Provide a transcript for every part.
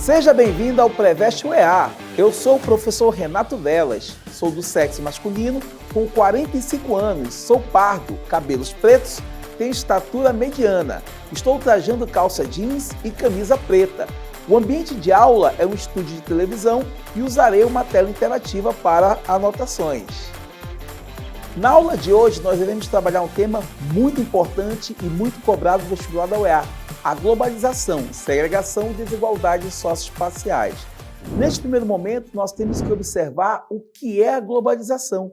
Seja bem-vindo ao Preveste UEA. Eu sou o professor Renato Velas, sou do sexo masculino, com 45 anos, sou pardo, cabelos pretos, tenho estatura mediana, estou trajando calça jeans e camisa preta. O ambiente de aula é um estúdio de televisão e usarei uma tela interativa para anotações. Na aula de hoje, nós iremos trabalhar um tema muito importante e muito cobrado no vestibular da UEA, a globalização, segregação e desigualdades socioespaciais. Neste primeiro momento, nós temos que observar o que é a globalização.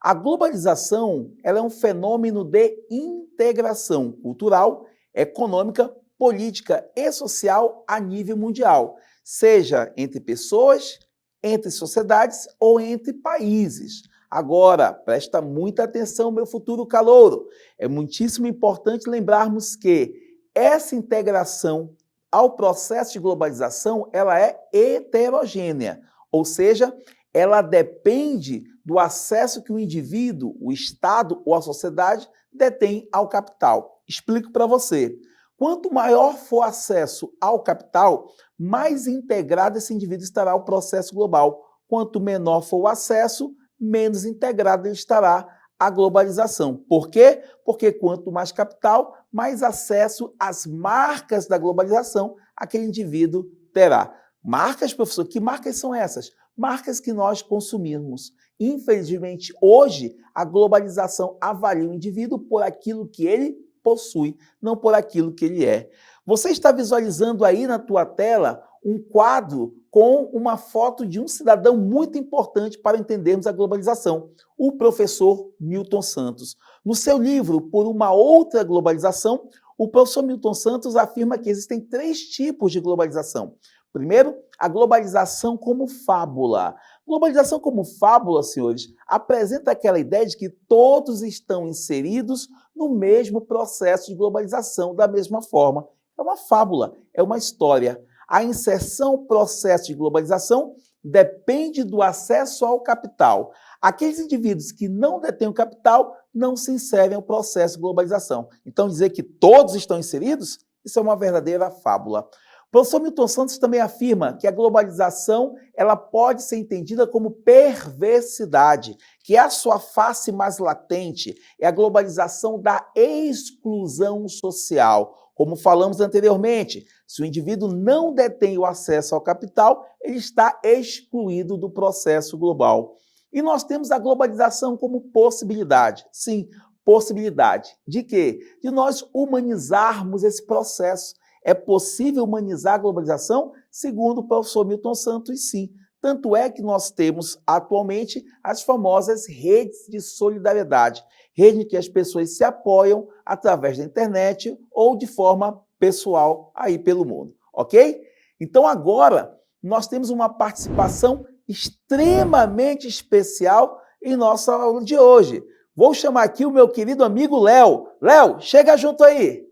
A globalização ela é um fenômeno de integração cultural, econômica, política e social a nível mundial, seja entre pessoas, entre sociedades ou entre países. Agora, presta muita atenção, meu futuro calouro. É muitíssimo importante lembrarmos que essa integração ao processo de globalização, ela é heterogênea, ou seja, ela depende do acesso que o indivíduo, o Estado ou a sociedade detém ao capital. Explico para você. Quanto maior for o acesso ao capital, mais integrado esse indivíduo estará ao processo global. Quanto menor for o acesso, menos integrado ele estará à globalização. Por quê? Porque quanto mais capital, mais acesso às marcas da globalização aquele indivíduo terá. Marcas, professor, que marcas são essas? Marcas que nós consumimos. Infelizmente, hoje, a globalização avalia o indivíduo por aquilo que ele possui, não por aquilo que ele é. Você está visualizando aí na tua tela um quadro com uma foto de um cidadão muito importante para entendermos a globalização, o professor Milton Santos. No seu livro, Por uma Outra Globalização, o professor Milton Santos afirma que existem 3 tipos de globalização. Primeiro, a globalização como fábula. Globalização como fábula, senhores, apresenta aquela ideia de que todos estão inseridos no mesmo processo de globalização da mesma forma. É uma fábula, é uma história. A inserção ao processo de globalização depende do acesso ao capital. Aqueles indivíduos que não detêm o capital não se inserem ao processo de globalização. Então, dizer que todos estão inseridos, isso é uma verdadeira fábula. O professor Milton Santos também afirma que a globalização ela pode ser entendida como perversidade, que é a sua face mais latente, é a globalização da exclusão social. Como falamos anteriormente, se o indivíduo não detém o acesso ao capital, ele está excluído do processo global. E nós temos a globalização como possibilidade. Sim, possibilidade. De quê? De nós humanizarmos esse processo. É possível humanizar a globalização? Segundo o professor Milton Santos, sim. Tanto é que nós temos atualmente as famosas redes de solidariedade, rede em que as pessoas se apoiam através da internet ou de forma pessoal aí pelo mundo, ok? Então agora nós temos uma participação extremamente especial em nossa aula de hoje. Vou chamar aqui o meu querido amigo Léo. Léo, chega junto aí.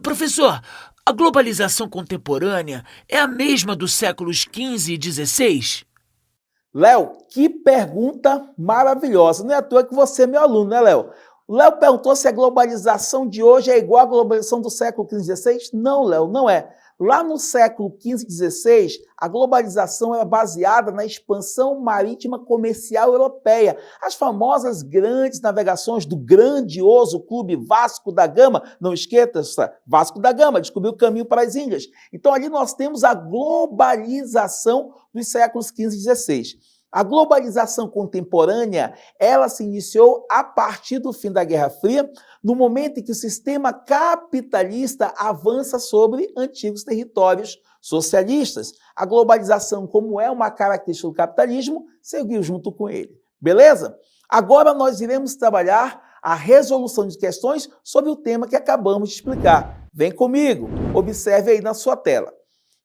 Professor, a globalização contemporânea é a mesma dos séculos XV e XVI? Léo, que pergunta maravilhosa. Não é à toa que você é meu aluno, né, Léo? O Léo perguntou se a globalização de hoje é igual à globalização do século XV e XVI. Não, Léo, não é. Lá no século XV e XVI, a globalização era baseada na expansão marítima comercial europeia. As famosas grandes navegações do grandioso clube Vasco da Gama, não esqueça, Vasco da Gama descobriu o caminho para as Índias. Então ali nós temos a globalização dos séculos XV e XVI. A globalização contemporânea, ela se iniciou a partir do fim da Guerra Fria, no momento em que o sistema capitalista avança sobre antigos territórios socialistas. A globalização, como é uma característica do capitalismo, seguiu junto com ele. Beleza? Agora nós iremos trabalhar a resolução de questões sobre o tema que acabamos de explicar. Vem comigo, observe aí na sua tela.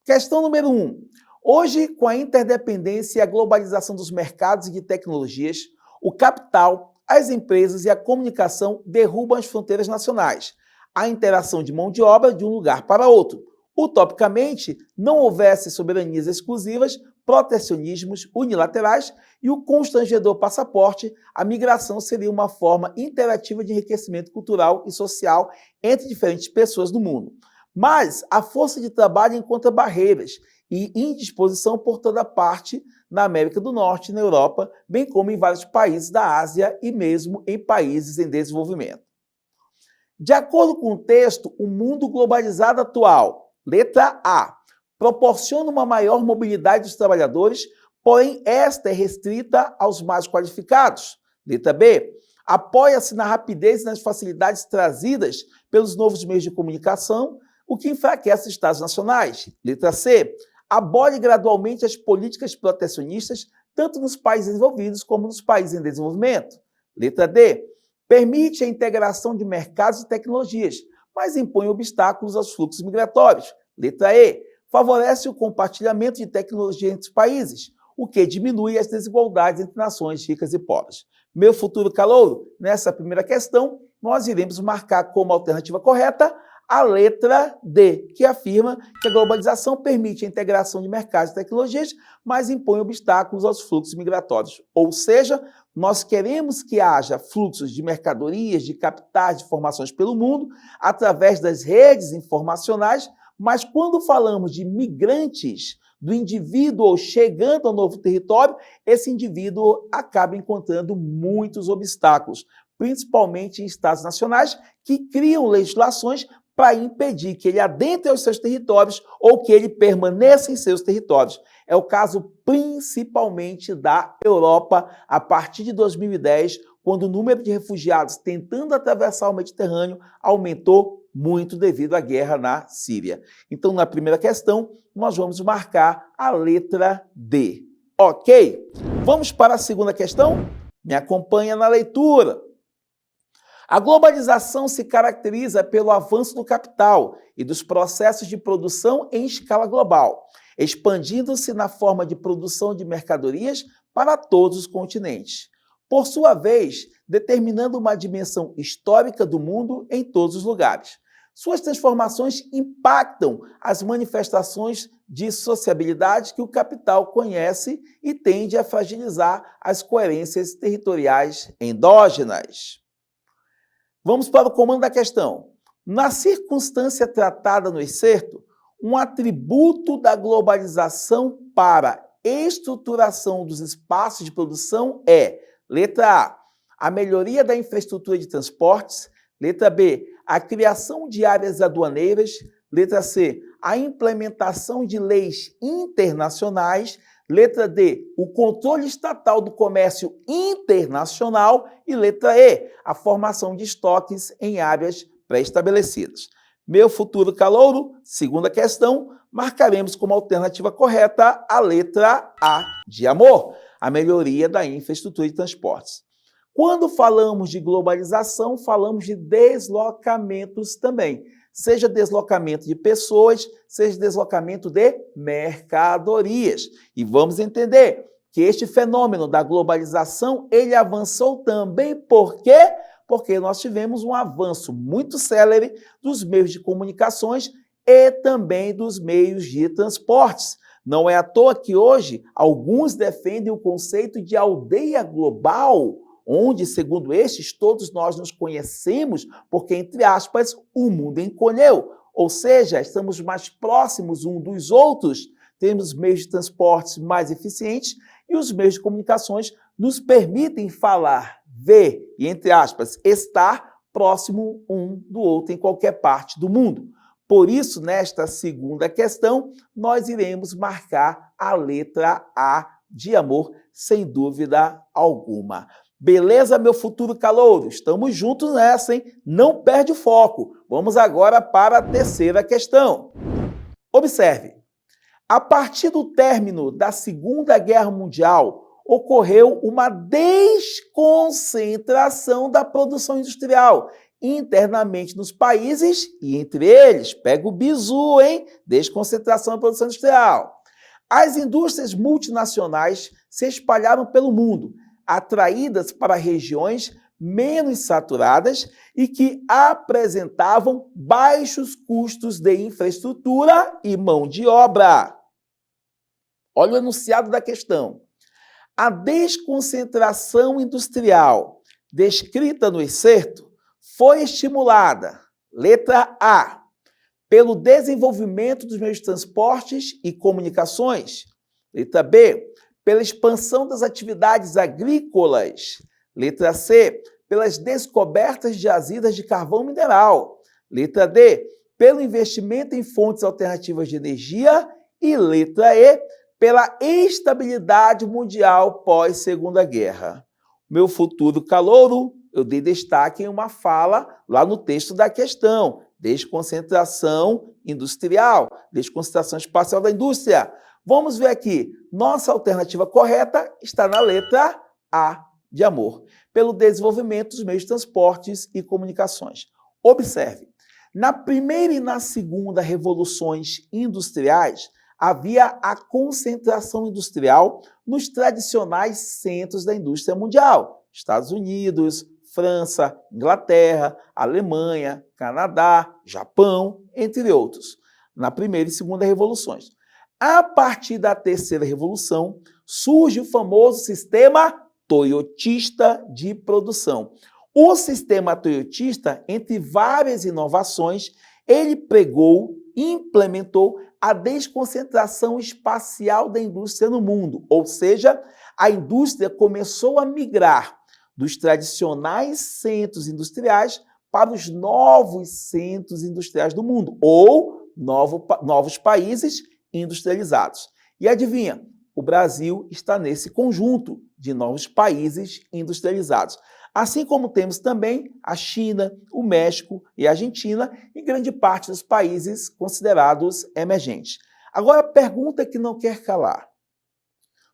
Questão número 1. Hoje, com a interdependência e a globalização dos mercados e de tecnologias, o capital, as empresas e a comunicação derrubam as fronteiras nacionais. A interação de mão de obra de um lugar para outro. Utopicamente, não houvesse soberanias exclusivas, protecionismos unilaterais e o constrangedor passaporte, a migração seria uma forma interativa de enriquecimento cultural e social entre diferentes pessoas do mundo. Mas a força de trabalho encontra barreiras e indisposição por toda parte na América do Norte e na Europa, bem como em vários países da Ásia e mesmo em países em desenvolvimento. De acordo com o texto, o mundo globalizado atual, letra A, proporciona uma maior mobilidade dos trabalhadores, porém esta é restrita aos mais qualificados. Letra B, apoia-se na rapidez e nas facilidades trazidas pelos novos meios de comunicação, o que enfraquece os Estados nacionais. Letra C, abole gradualmente as políticas protecionistas, tanto nos países desenvolvidos como nos países em desenvolvimento. Letra D, permite a integração de mercados e tecnologias, mas impõe obstáculos aos fluxos migratórios. Letra E, favorece o compartilhamento de tecnologia entre os países, o que diminui as desigualdades entre nações ricas e pobres. Meu futuro calouro, nessa primeira questão, nós iremos marcar como alternativa correta a letra D, que afirma que a globalização permite a integração de mercados e tecnologias, mas impõe obstáculos aos fluxos migratórios. Ou seja, nós queremos que haja fluxos de mercadorias, de capitais, de informações pelo mundo, através das redes informacionais, mas quando falamos de migrantes, do indivíduo chegando ao novo território, esse indivíduo acaba encontrando muitos obstáculos, principalmente em estados nacionais que criam legislações para impedir que ele adentre aos seus territórios ou que ele permaneça em seus territórios. É o caso principalmente da Europa, a partir de 2010, quando o número de refugiados tentando atravessar o Mediterrâneo aumentou muito devido à guerra na Síria. Então, na primeira questão, nós vamos marcar a letra D. Ok? Vamos para a segunda questão? Me acompanha na leitura. A globalização se caracteriza pelo avanço do capital e dos processos de produção em escala global, expandindo-se na forma de produção de mercadorias para todos os continentes. Por sua vez, determinando uma dimensão histórica do mundo em todos os lugares. Suas transformações impactam as manifestações de sociabilidade que o capital conhece e tende a fragilizar as coerências territoriais endógenas. Vamos para o comando da questão. Na circunstância tratada no excerto, um atributo da globalização para estruturação dos espaços de produção é, letra A melhoria da infraestrutura de transportes, letra B, a criação de áreas aduaneiras, letra C, a implementação de leis internacionais, letra D, o controle estatal do comércio internacional e letra E, a formação de estoques em áreas pré-estabelecidas. Meu futuro calouro, segunda questão, marcaremos como alternativa correta a letra A de amor, a melhoria da infraestrutura de transportes. Quando falamos de globalização, falamos de deslocamentos também. Seja deslocamento de pessoas, seja deslocamento de mercadorias. E vamos entender que este fenômeno da globalização, ele avançou também por quê? Porque nós tivemos um avanço muito célere dos meios de comunicações e também dos meios de transportes. Não é à toa que hoje alguns defendem o conceito de aldeia global, onde, segundo estes, todos nós nos conhecemos, porque, entre aspas, o mundo encolheu. Ou seja, estamos mais próximos uns dos outros, temos meios de transportes mais eficientes e os meios de comunicações nos permitem falar, ver e, entre aspas, estar próximo um do outro em qualquer parte do mundo. Por isso, nesta segunda questão, nós iremos marcar a letra A de amor, sem dúvida alguma. Beleza, meu futuro calouro? Estamos juntos nessa, hein? Não perde o foco. Vamos agora para a terceira questão. Observe. A partir do término da Segunda Guerra Mundial, ocorreu uma desconcentração da produção industrial internamente nos países e entre eles, pega o bizu, hein? Desconcentração da produção industrial. As indústrias multinacionais se espalharam pelo mundo, atraídas para regiões menos saturadas e que apresentavam baixos custos de infraestrutura e mão de obra. Olha o enunciado da questão. A desconcentração industrial descrita no excerto foi estimulada, letra A, pelo desenvolvimento dos meios de transportes e comunicações. Letra B, pela expansão das atividades agrícolas. Letra C, pelas descobertas de jazidas de carvão mineral. Letra D, pelo investimento em fontes alternativas de energia. E letra E, pela estabilidade mundial pós-Segunda Guerra. Meu futuro calouro, eu dei destaque em uma fala lá no texto da questão. Desconcentração industrial, desconcentração espacial da indústria. Vamos ver aqui. Nossa alternativa correta está na letra A, de amor, pelo desenvolvimento dos meios de transportes e comunicações. Observe, na primeira e na segunda revoluções industriais, havia a concentração industrial nos tradicionais centros da indústria mundial. Estados Unidos, França, Inglaterra, Alemanha, Canadá, Japão, entre outros, na primeira e segunda revoluções. A partir da terceira revolução, surge o famoso sistema toyotista de produção. O sistema toyotista, entre várias inovações, ele pregou, implementou a desconcentração espacial da indústria no mundo, ou seja, a indústria começou a migrar dos tradicionais centros industriais para os novos centros industriais do mundo, ou novos países industrializados. E adivinha, o Brasil está nesse conjunto de novos países industrializados. Assim como temos também a China, o México e a Argentina e grande parte dos países considerados emergentes. Agora, a pergunta que não quer calar.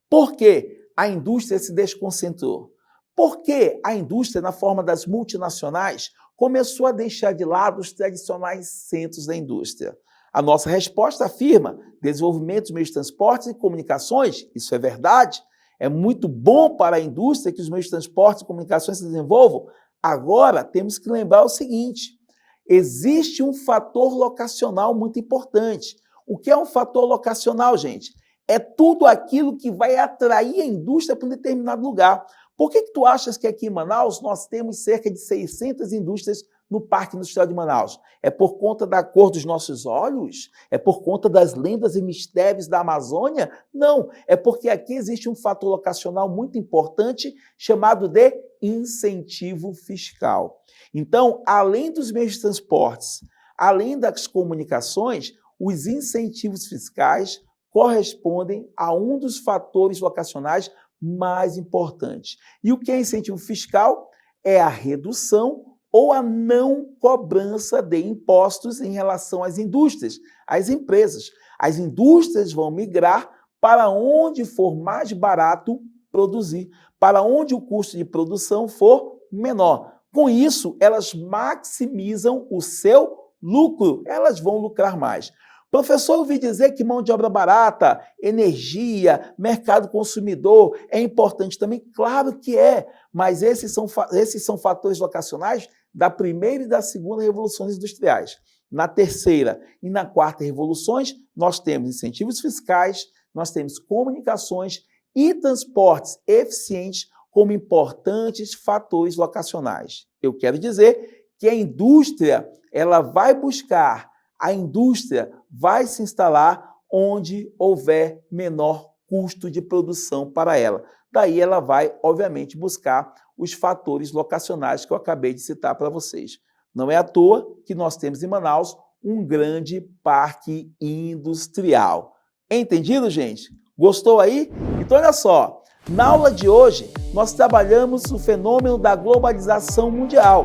Por que a indústria se desconcentrou? Por que a indústria, na forma das multinacionais, começou a deixar de lado os tradicionais centros da indústria? A nossa resposta afirma: desenvolvimento dos meios de transportes e comunicações, isso é verdade. É muito bom para a indústria que os meios de transporte e comunicações se desenvolvam. Agora, temos que lembrar o seguinte: existe um fator locacional muito importante. O que é um fator locacional, gente? É tudo aquilo que vai atrair a indústria para um determinado lugar. Por que tu achas que aqui em Manaus nós temos cerca de 600 indústrias no Parque Industrial de Manaus? É por conta da cor dos nossos olhos? É por conta das lendas e mistérios da Amazônia? Não, é porque aqui existe um fator locacional muito importante chamado de incentivo fiscal. Então, além dos meios de transportes, além das comunicações, os incentivos fiscais correspondem a um dos fatores locacionais mais importantes. E o que é incentivo fiscal? É a redução ou a não cobrança de impostos em relação às indústrias, às empresas. As indústrias vão migrar para onde for mais barato produzir, para onde o custo de produção for menor. Com isso, elas maximizam o seu lucro, elas vão lucrar mais. Professor, eu ouvi dizer que mão de obra barata, energia, mercado consumidor é importante também. Claro que é, mas esses são fatores locacionais da primeira e da segunda revoluções industriais. Na terceira e na quarta revoluções, nós temos incentivos fiscais, nós temos comunicações e transportes eficientes como importantes fatores locacionais. Eu quero dizer que a indústria, ela vai buscar, a indústria vai se instalar onde houver menor custo de produção para ela. Daí ela vai, obviamente, buscar os fatores locacionais que eu acabei de citar para vocês. Não é à toa que nós temos em Manaus um grande parque industrial. Entendido, gente? Gostou aí? Então, olha só, na aula de hoje, nós trabalhamos o fenômeno da globalização mundial,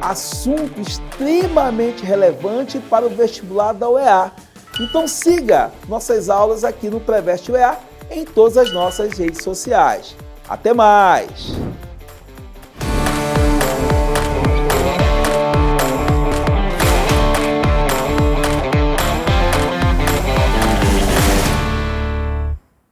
assunto extremamente relevante para o vestibular da UEA. Então siga nossas aulas aqui no Preveste UEA em todas as nossas redes sociais. Até mais!